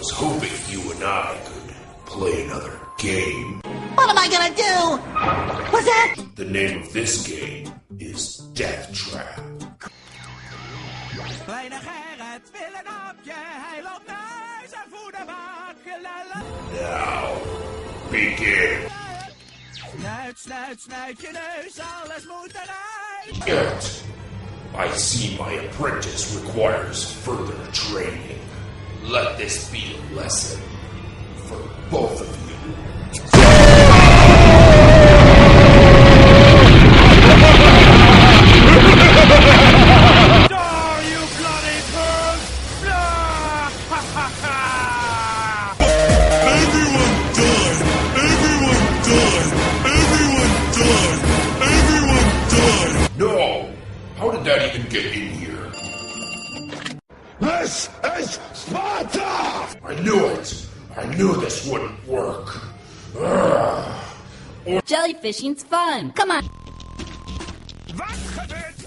was hoping you and I could play another game. What am I gonna do? What's that? The name of this game is Death Trap. Kleine Gerrit wil een hapje, hij loopt naar zijn voederbak. Now, begin. Snuit, snuit, snuit je neus, alles moet eruit. Yet, I see my apprentice requires further training. Let this be a lesson for both of you. How did that even get in here? This is Sparta! I knew it! I knew this wouldn't work. Jellyfishing's fun. Come on. Wat gebeurt